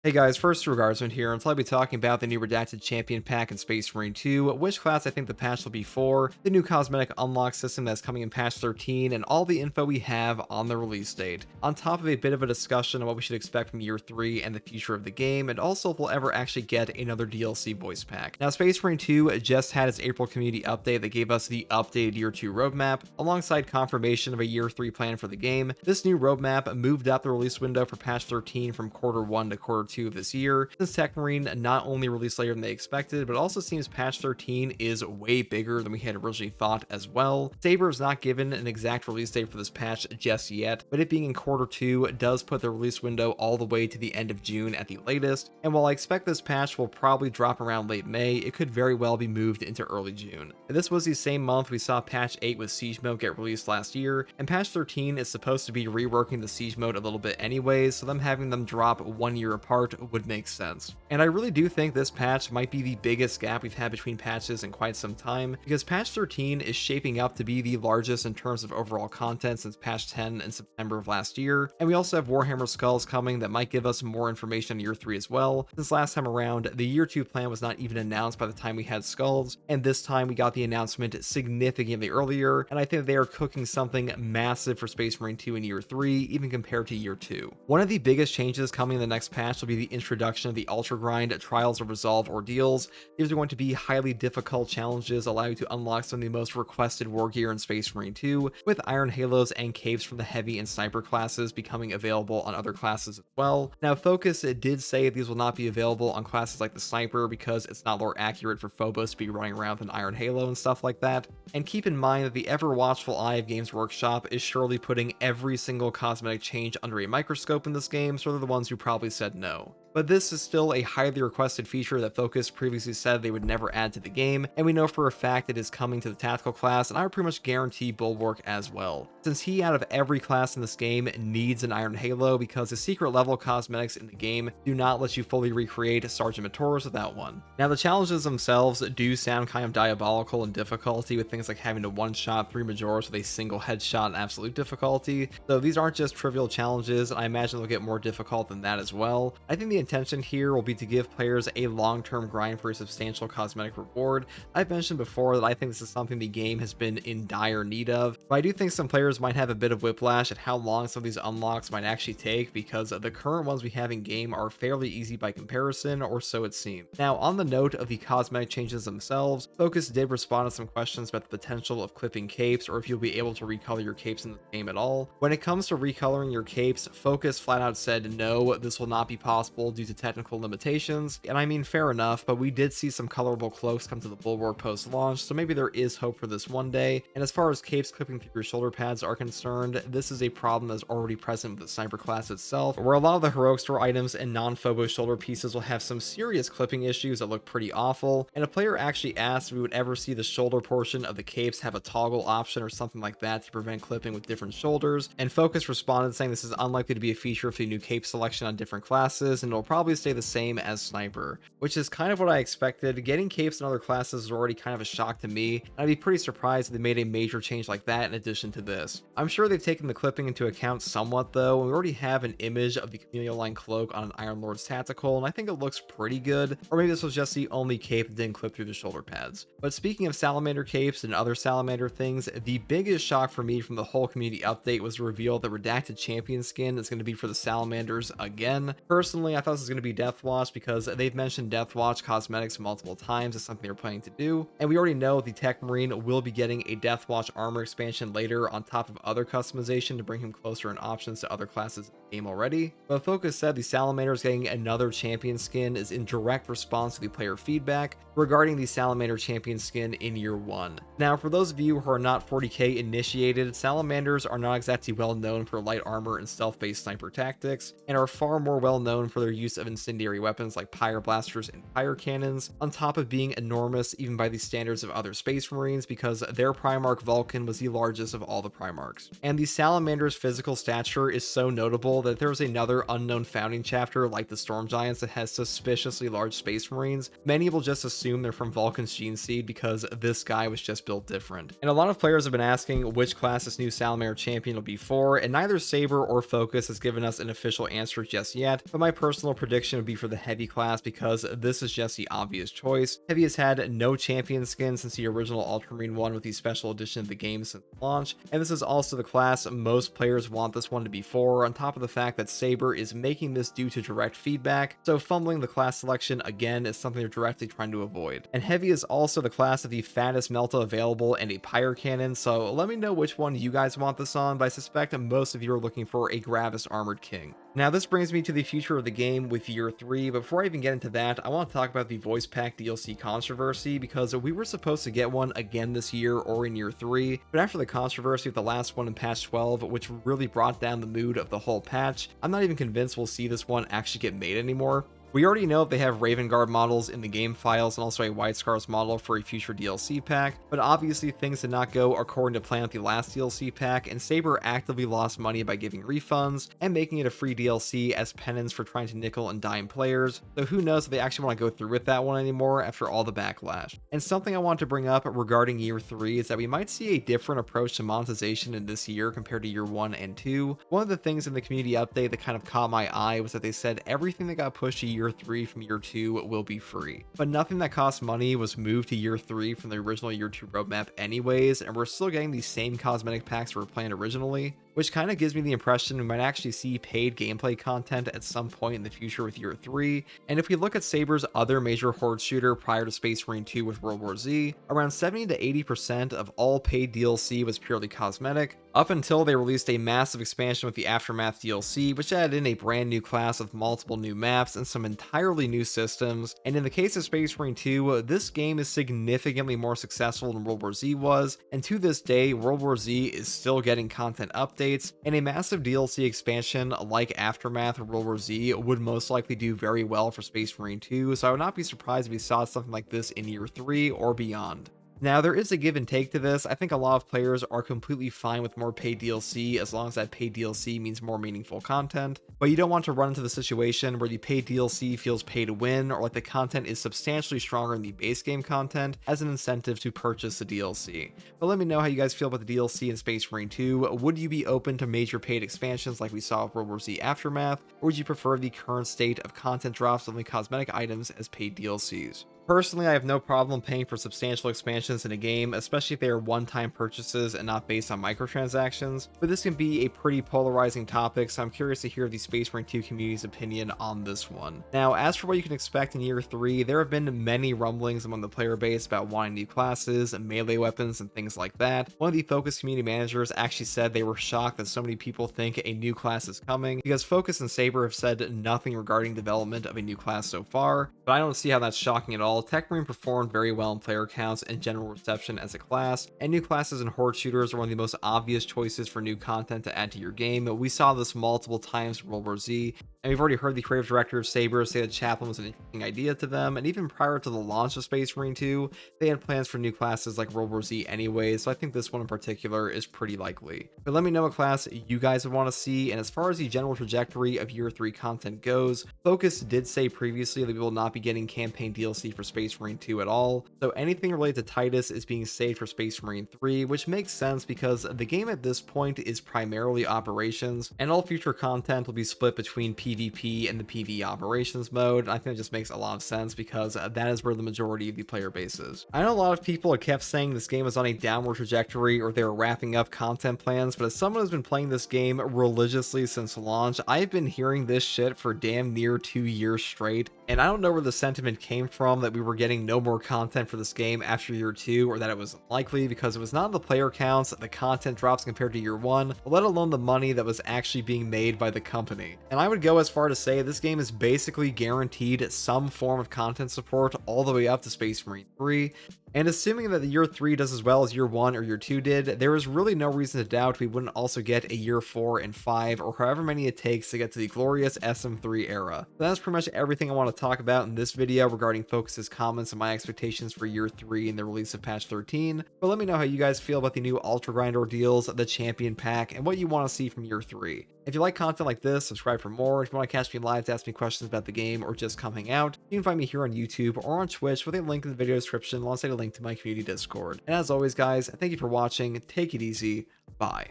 Hey guys, first Regardsman here, and I'll be talking about the new Redacted Champion pack in Space Marine 2, which class I think the patch will be for, the new cosmetic unlock system that's coming in patch 13, and all the info we have on the release date. On top of a bit of a discussion on what we should expect from Year 3 and the future of the game, and also if we'll ever actually get another DLC voice pack. Now, Space Marine 2 just had its April community update that gave us the updated Year 2 roadmap, alongside confirmation of a Year 3 plan for the game. This new roadmap moved up the release window for patch 13 from Q1 to Q2 of this year, since Tech Marine not only released later than they expected, but also seems patch 13 is way bigger than we had originally thought as well. Saber is not given an exact release date for this patch just yet, but it being in Q2 does put the release window all the way to the end of June at the latest, and while I expect this patch will probably drop around late May, it could very well be moved into early June. And this was the same month we saw patch 8 with Siege Mode get released last year, and patch 13 is supposed to be reworking the Siege Mode a little bit anyways, so them having them drop 1 year apart would make sense. And I really do think this patch might be the biggest gap we've had between patches in quite some time, because patch 13 is shaping up to be the largest in terms of overall content since patch 10 in September of last year, and we also have Warhammer Skulls coming that might give us more information on Year 3 as well, since last time around the Year 2 plan was not even announced by the time we had Skulls, and this time we got the announcement significantly earlier, and I think they are cooking something massive for Space Marine 2 in Year 3, even compared to Year 2. One of the biggest changes coming in the next patch will be the introduction of the Ultragrind Trials of Resolve Ordeals. These are going to be highly difficult challenges, allow you to unlock some of the most requested war gear in Space Marine 2, with Iron Halos and capes from the Heavy and Sniper classes becoming available on other classes as well. Now, Focus did say these will not be available on classes like the Sniper because it's not lore accurate for Phobos to be running around with an Iron Halo and stuff like that. And keep in mind that the ever watchful eye of Games Workshop is surely putting every single cosmetic change under a microscope in this game, so they're the ones who probably said no. But this is still a highly requested feature that Focus previously said they would never add to the game, and we know for a fact it is coming to the tactical class, and I would pretty much guarantee Bulwark as well, since he out of every class in this game needs an Iron Halo because the secret level cosmetics in the game do not let you fully recreate Sergeant Matoris without one. Now, the challenges themselves do sound kind of diabolical in difficulty, with things like having to one-shot 3 Majoras with a single headshot in absolute difficulty, so these aren't just trivial challenges, and I imagine they'll get more difficult than that as well. I think the intention here will be to give players a long-term grind for a substantial cosmetic reward. I've mentioned before that I think this is something the game has been in dire need of, but I do think some players might have a bit of whiplash at how long some of these unlocks might actually take, because the current ones we have in game are fairly easy by comparison, or so it seems. Now, on the note of the cosmetic changes themselves, Focus did respond to some questions about the potential of clipping capes, or if you'll be able to recolor your capes in the game at all. When it comes to recoloring your capes, Focus flat out said no, this will not be possible due to technical limitations, and I mean, fair enough, but we did see some colorable cloaks come to the Bulwark post-launch, so maybe there is hope for this one day. And as far as capes clipping through your shoulder pads are concerned, this is a problem that's already present with the Sniper class itself, where a lot of the Heroic Store items and non-Phobos shoulder pieces will have some serious clipping issues that look pretty awful, and a player actually asked if we would ever see the shoulder portion of the capes have a toggle option or something like that to prevent clipping with different shoulders, and Focus responded saying this is unlikely to be a feature of the new cape selection on different classes, and it'll probably stay the same as Sniper, which is kind of what I expected. Getting capes in other classes is already kind of a shock to me, and I'd be pretty surprised if they made a major change like that in addition to this. I'm sure they've taken the clipping into account somewhat though, and we already have an image of the Chameleon Line cloak on an Iron Lord's tactical, and I think it looks pretty good, or maybe this was just the only cape that didn't clip through the shoulder pads. But speaking of Salamander capes and other Salamander things, the biggest shock for me from the whole community update was the reveal that Redacted Champion skin is going to be for the Salamanders again. Personally, I thought this was going to be Deathwatch because they've mentioned Deathwatch cosmetics multiple times as something they're planning to do, and we already know the Tech Marine will be getting a Deathwatch armor expansion later on top of other customization to bring him closer in options to other classes in the game already. But Focus said the Salamanders getting another champion skin is in direct response to the player feedback regarding the Salamander champion skin in Year 1. Now, for those of you who are not 40k initiated, Salamanders are not exactly well known for light armor and stealth-based sniper tactics, and are far more well known for their use of incendiary weapons like pyre blasters and pyre cannons, on top of being enormous even by the standards of other Space Marines, because their Primarch Vulcan was the largest of all the Primarchs. And the Salamander's physical stature is so notable that if there was another unknown founding chapter like the Storm Giants that has suspiciously large Space Marines, many will just assume they're from Vulcan's gene seed because this guy was just built different. And a lot of players have been asking which class this new Salamander champion will be for, and neither Saber or Focus has given us an official answer just yet, but my personal personal prediction would be for the Heavy class because this is just the obvious choice. Heavy has had no champion skin since the original Ultramarine one with the special edition of the game since launch, and this is also the class most players want this one to be for, on top of the fact that Saber is making this due to direct feedback, so fumbling the class selection again is something they're directly trying to avoid. And Heavy is also the class of the fattest Melta available and a Pyre Cannon, so let me know which one you guys want this on, but I suspect most of you are looking for a Gravis Armored King. Now this brings me to the future of the game with year 3, but before I even get into that, I want to talk about the voice pack DLC controversy, because we were supposed to get one again this year or in year 3, but after the controversy with the last one in patch 12, which really brought down the mood of the whole patch, I'm not even convinced we'll see this one actually get made anymore. We already know they have Raven Guard models in the game files and also a White Scars model for a future DLC pack, but obviously things did not go according to plan with the last DLC pack, and Saber actively lost money by giving refunds and making it a free DLC as penance for trying to nickel and dime players, so who knows if they actually want to go through with that one anymore after all the backlash. And something I want to bring up regarding year 3 is that we might see a different approach to monetization in this year compared to year 1 and 2. One of the things in the community update that kind of caught my eye was that they said everything that got pushed to year 3 from year 2 will be free, but nothing that cost money was moved to year 3 from the original year 2 roadmap anyways, and we're still getting the same cosmetic packs we were planned originally, which kind of gives me the impression we might actually see paid gameplay content at some point in the future with year 3. And if we look at Saber's other major horde shooter prior to Space Marine 2 with World War Z, around 70 to 80% of all paid DLC was purely cosmetic, up until they released a massive expansion with the Aftermath DLC, which added in a brand new class with multiple new maps and some entirely new systems. And in the case of Space Marine 2, this game is significantly more successful than World War Z was, and to this day, World War Z is still getting content updates, and a massive DLC expansion like Aftermath or World War Z would most likely do very well for Space Marine 2, so I would not be surprised if we saw something like this in year 3 or beyond. Now, there is a give and take to this. I think a lot of players are completely fine with more paid DLC as long as that paid DLC means more meaningful content, but you don't want to run into the situation where the paid DLC feels pay to win, or like the content is substantially stronger than the base game content as an incentive to purchase the DLC. But let me know how you guys feel about the DLC in Space Marine 2. Would you be open to major paid expansions like we saw with World War Z Aftermath, or would you prefer the current state of content drops of only cosmetic items as paid DLCs? Personally, I have no problem paying for substantial expansions in a game, especially if they are one-time purchases and not based on microtransactions, but this can be a pretty polarizing topic, so I'm curious to hear the Space Marine 2 community's opinion on this one. Now, as for what you can expect in year 3, there have been many rumblings among the player base about wanting new classes and melee weapons and things like that. One of the Focus community managers actually said they were shocked that so many people think a new class is coming, because Focus and Saber have said nothing regarding development of a new class so far, but I don't see how that's shocking at all. Techmarine performed very well in player counts and general reception as a class, and new classes and horde shooters are one of the most obvious choices for new content to add to your game. We saw this multiple times in World War Z, and we've already heard the creative director of Saber say that Chaplain was an interesting idea to them, and even prior to the launch of Space Marine 2, they had plans for new classes like World War Z anyway, so I think this one in particular is pretty likely. But let me know what class you guys would want to see, and as far as the general trajectory of year 3 content goes, Focus did say previously that we will not be getting campaign DLC for Space Marine 2 at all, so anything related to Titus is being saved for Space Marine 3, which makes sense because the game at this point is primarily operations, and all future content will be split between PvP and the PvE operations mode. I think it just makes a lot of sense because that is where the majority of the player base is. I know a lot of people have kept saying this game is on a downward trajectory or they're wrapping up content plans, but as someone who's been playing this game religiously since launch, I've been hearing this shit for damn near 2 years straight, and I don't know where the sentiment came from that we were getting no more content for this game after year 2, or that it was unlikely, because it was not the player counts, the content drops compared to year 1, let alone the money that was actually being made by the company. And I would go as far to say this game is basically guaranteed some form of content support all the way up to Space Marine 3, and assuming that the year 3 does as well as year 1 or year 2 did, there is really no reason to doubt we wouldn't also get a year 4 and 5, or however many it takes to get to the glorious SM3 era. So that's pretty much everything I want to talk about in this video regarding Focus's comments and my expectations for year 3 and the release of patch 13, but let me know how you guys feel about the new Ultragrind Ordeals, the Champion Pack, and what you want to see from year 3. If you like content like this, subscribe for more. If you want to catch me live to ask me questions about the game or just come hang out, you can find me here on YouTube or on Twitch with a link in the video description alongside a link to my community Discord. And as always guys, thank you for watching, take it easy, bye.